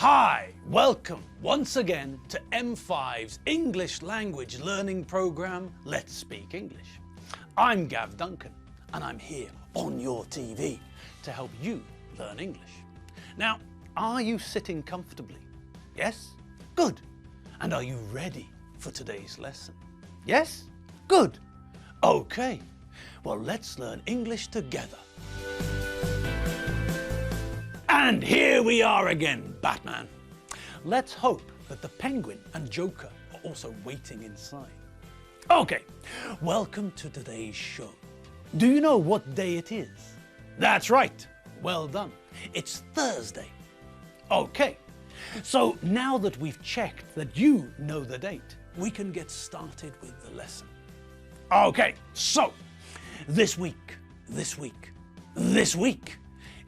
Hi, welcome once again to M5's English language learning program, Let's Speak English. I'm Gav Duncan and I'm here on your TV to help you learn English. Now, are you sitting comfortably? Yes? Good. And are you ready for today's lesson? Yes? Good. Okay. Well, let's learn English together. And here we are again, Batman. Let's hope that the Penguin and Joker are also waiting inside. Okay, welcome to today's show. Do you know what day it is? That's right. Well done. It's Thursday. Okay, so now that we've checked that you know the date, we can get started with the lesson. Okay, so this week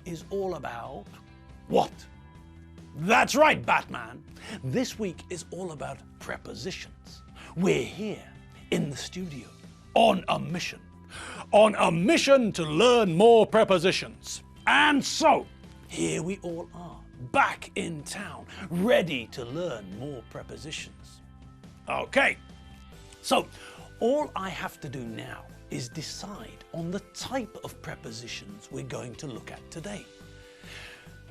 is all about what? That's right, Batman. This week is all about prepositions. We're here in the studio on a mission to learn more prepositions. And so, here we all are, back in town, ready to learn more prepositions. Okay, so all I have to do now is decide on the type of prepositions we're going to look at today.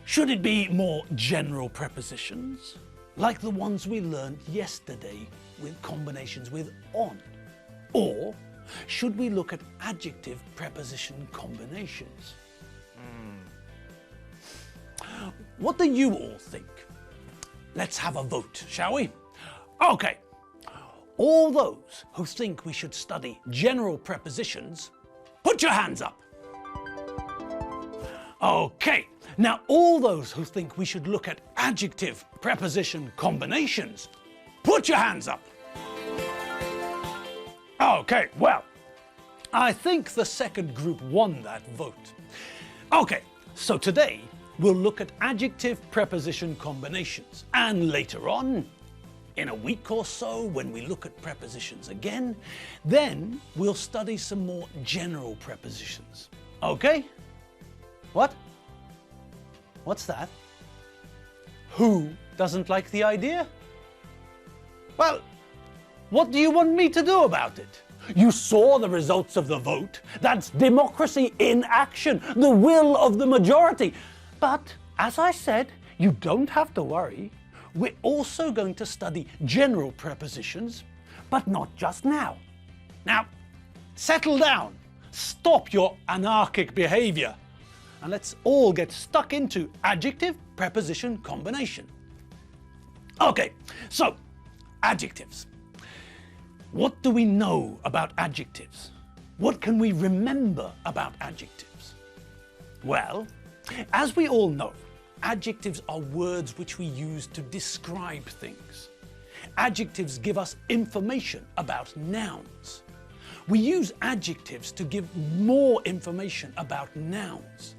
Should it be more general prepositions, like the ones we learned yesterday with combinations with on? Or should we look at adjective preposition combinations? What do you all think? Let's have a vote, shall we? Okay. All those who think we should study general prepositions, put your hands up. Okay, now all those who think we should look at adjective preposition combinations, put your hands up. Okay, well, I think the second group won that vote. Okay, so today we'll look at adjective preposition combinations, and later on, in a week or so, when we look at prepositions again, then we'll study some more general prepositions. Okay? What? What's that? Who doesn't like the idea? Well, what do you want me to do about it? You saw the results of the vote. That's democracy in action, the will of the majority. But, as I said, you don't have to worry. We're also going to study general prepositions, but not just now. Now, settle down, stop your anarchic behavior, and let's all get stuck into adjective preposition combination. Okay, so adjectives. What do we know about adjectives? What can we remember about adjectives? Well, as we all know, adjectives are words which we use to describe things. Adjectives give us information about nouns. We use adjectives to give more information about nouns.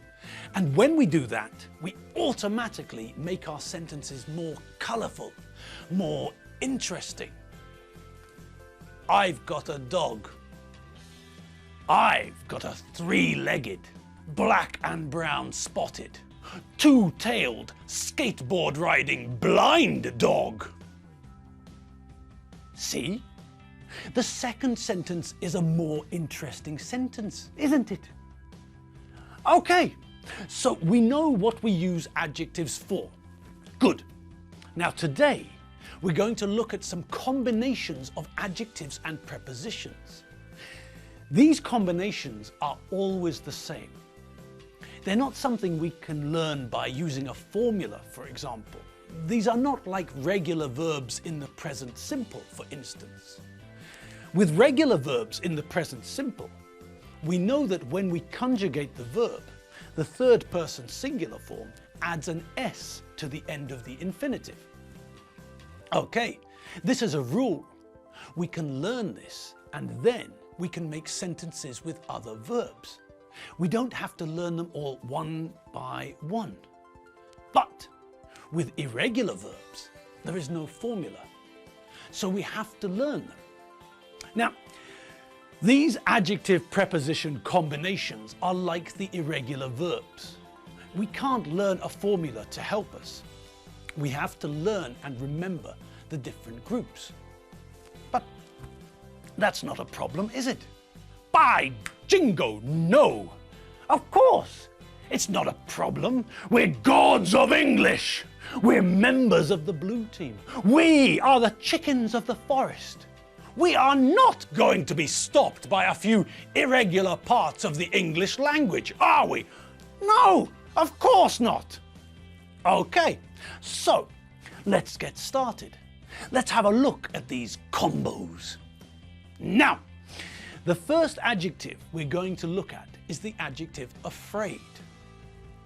And when we do that, we automatically make our sentences more colourful, more interesting. I've got a dog. I've got a three-legged, black and brown spotted, two-tailed, skateboard-riding, blind dog. See? The second sentence is a more interesting sentence, isn't it? Okay, so we know what we use adjectives for. Good. Now today, we're going to look at some combinations of adjectives and prepositions. These combinations are always the same. They're not something we can learn by using a formula, for example. These are not like regular verbs in the present simple, for instance. With regular verbs in the present simple, we know that when we conjugate the verb, the third person singular form adds an S to the end of the infinitive. Okay, this is a rule. We can learn this, and then we can make sentences with other verbs. We don't have to learn them all one by one. But with irregular verbs, there is no formula, so we have to learn them. Now, these adjective preposition combinations are like the irregular verbs. We can't learn a formula to help us. we have to learn and remember the different groups. But that's not a problem, is it? By jingo, no! Of course! It's not a problem. We're gods of English. We're members of the blue team. We are the chickens of the forest. We are not going to be stopped by a few irregular parts of the English language, are we? No, of course not. Okay, so let's get started. Let's have a look at these combos. Now, the first adjective we're going to look at is the adjective afraid.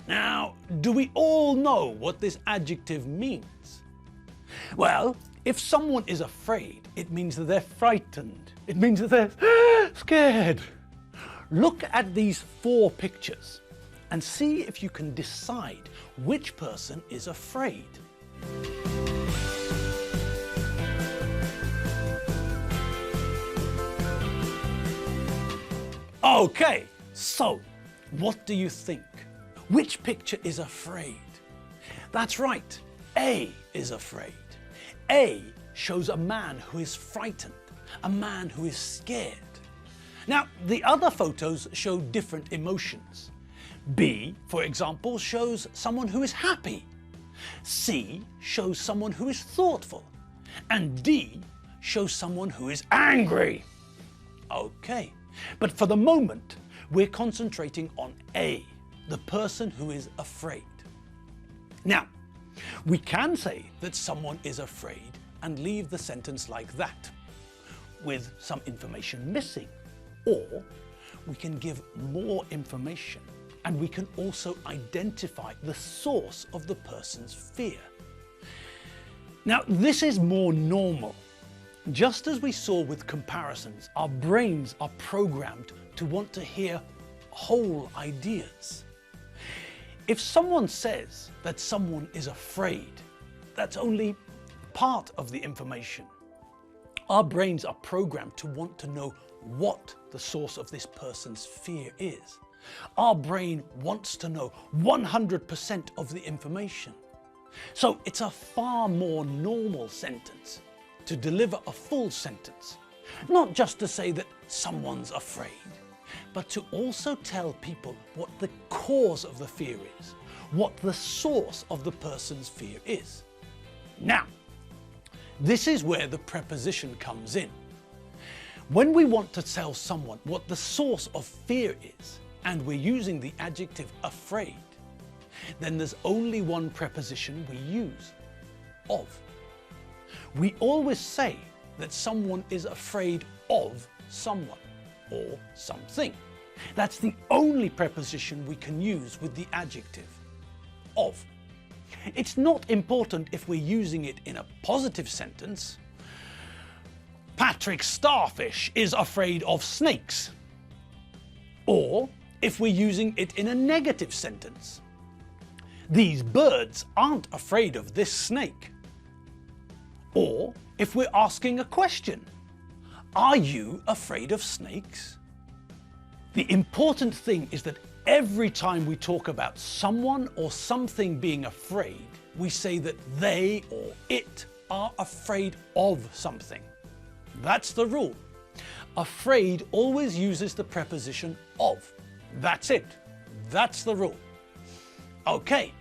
Now, do we all know what this adjective means? Well, if someone is afraid, it means that they're frightened. It means that they're scared. Look at these 4 pictures and see if you can decide which person is afraid. Okay, so what do you think? Which picture is afraid? That's right, A is afraid. A shows a man who is frightened, a man who is scared. Now, the other photos show different emotions. B, for example, shows someone who is happy. C shows someone who is thoughtful. And D shows someone who is angry. Okay, but for the moment, we're concentrating on A, the person who is afraid. Now, we can say that someone is afraid and leave the sentence like that, with some information missing. Or we can give more information and we can also identify the source of the person's fear. Now, this is more normal. Just as we saw with comparisons, our brains are programmed to want to hear whole ideas. If someone says that someone is afraid, that's only part of the information. Our brains are programmed to want to know what the source of this person's fear is. Our brain wants to know 100% of the information. So it's a far more normal sentence to deliver a full sentence, not just to say that someone's afraid, but to also tell people what the cause of the fear is, what the source of the person's fear is. Now, this is where the preposition comes in. When we want to tell someone what the source of fear is, and we're using the adjective afraid, then there's only one preposition we use, of. We always say that someone is afraid of someone or something. That's the only preposition we can use with the adjective, of. It's not important if we're using it in a positive sentence. Patrick Starfish is afraid of snakes. Or if we're using it in a negative sentence. These birds aren't afraid of this snake. Or if we're asking a question. Are you afraid of snakes? The important thing is that every time we talk about someone or something being afraid, we say that they or it are afraid of something. That's the rule. Afraid always uses the preposition of. That's it. That's the rule. Okay,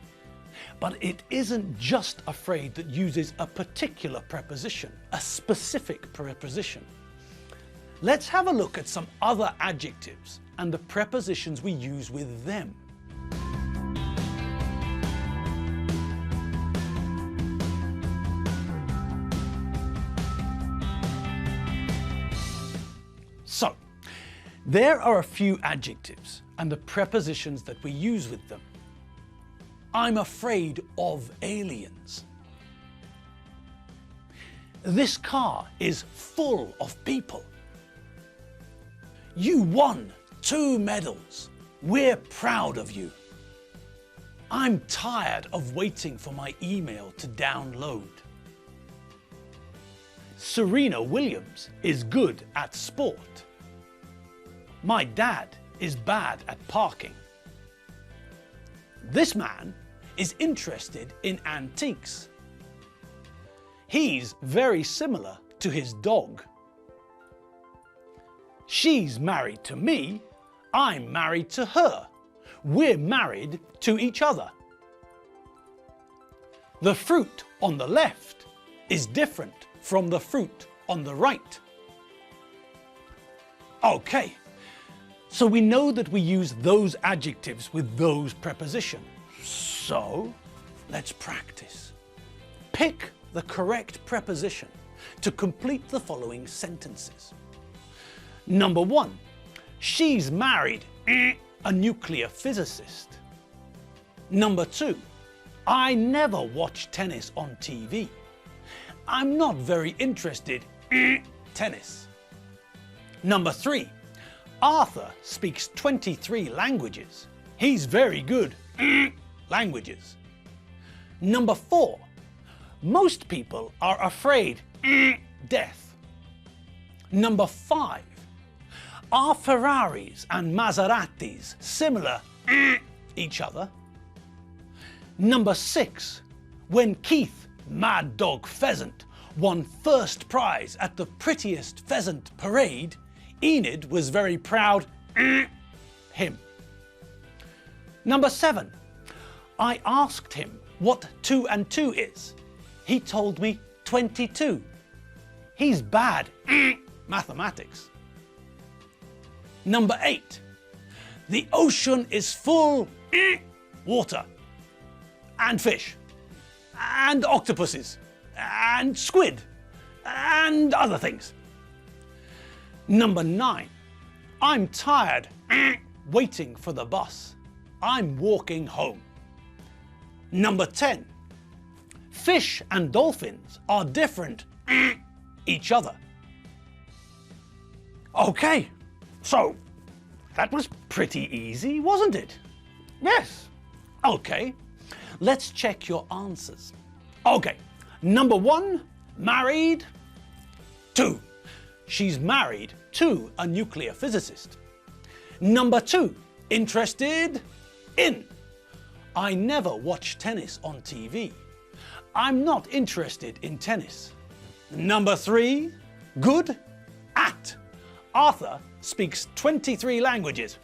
but it isn't just afraid that uses a particular preposition, a specific preposition. Let's have a look at some other adjectives and the prepositions we use with them. So, there are a few adjectives and the prepositions that we use with them. I'm afraid of aliens. This car is full of people. You won 2 medals. We're proud of you. I'm tired of waiting for my email to download. Serena Williams is good at sport. My dad is bad at parking. This man is interested in antiques. He's very similar to his dog. She's married to me. I'm married to her. We're married to each other. The fruit on the left is different from the fruit on the right. Okay, so we know that we use those adjectives with those prepositions. So, let's practice. Pick the correct preposition to complete the following sentences. Number 1, she's married a nuclear physicist. Number 2, I never watch tennis on TV. I'm not very interested in tennis. Number 3, Arthur speaks 23 languages. He's very good at languages. Number 4, most people are afraid of death. Number 5, are Ferraris and Maseratis similar to each other? Number 6, when Keith Mad Dog Pheasant won first prize at the prettiest pheasant parade, Enid was very proud of him. Number 7, I asked him what 2 and 2 is. He told me 22. He's bad at mathematics. Number 8, the ocean is full of water and fish and octopuses and squid and other things. Number 9, I'm tired waiting for the bus. I'm walking home. Number 10, fish and dolphins are different each other. Okay, so that was pretty easy, wasn't it? Yes. Okay, let's check your answers. Okay, number 1, married. 2, she's married to a nuclear physicist. Number 2, interested in. I never watch tennis on TV. I'm not interested in tennis. Number 3, good at. Arthur speaks 23 languages.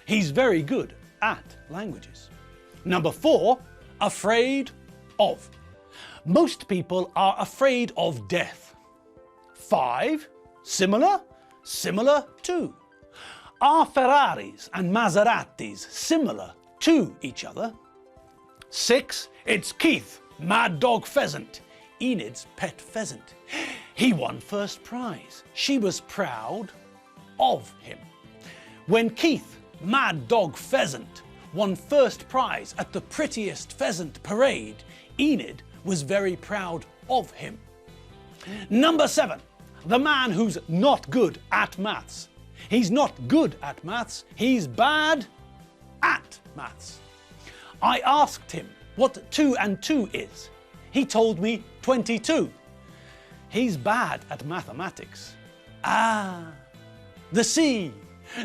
He's very good at languages. Number 4, afraid of. Most people are afraid of death. 5, similar, similar to. Are Ferraris and Maseratis similar to each other? 6, it's Keith, Mad Dog Pheasant, Enid's pet pheasant. He won first prize. She was proud of him. When Keith, Mad Dog Pheasant, won first prize at the prettiest pheasant parade, Enid was very proud of him. Number 7, the man who's not good at maths. He's not good at maths, he's bad at maths. I asked him what 2 and 2 is. He told me 22. He's bad at mathematics. Ah, the sea,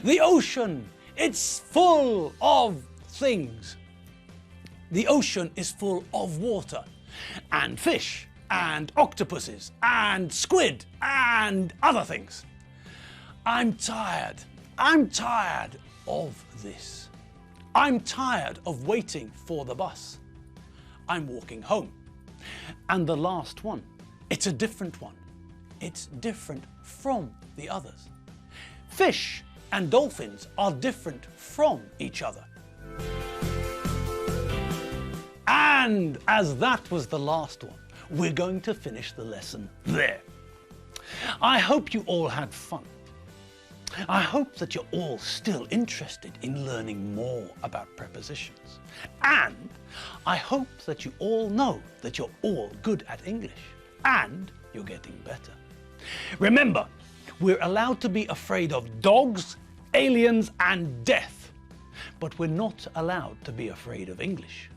the ocean, it's full of things. The ocean is full of water and fish and octopuses and squid and other things. I'm tired of this. I'm tired of waiting for the bus. I'm walking home. And the last one, it's a different one. It's different from the others. Fish and dolphins are different from each other. And as that was the last one, we're going to finish the lesson there. I hope you all had fun. I hope that you're all still interested in learning more about prepositions. And I hope that you all know that you're all good at English and you're getting better. Remember, we're allowed to be afraid of dogs, aliens, and death, but we're not allowed to be afraid of English.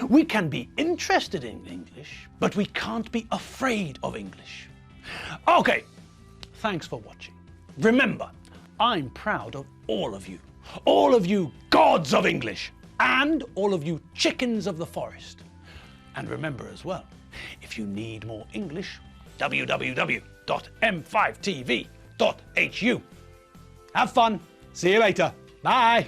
We can be interested in English, but we can't be afraid of English. Okay, thanks for watching. Remember, I'm proud of all of you gods of English, and all of you chickens of the forest. And remember as well, If you need more English, www.m5tv.hu. Have fun. See you later. Bye.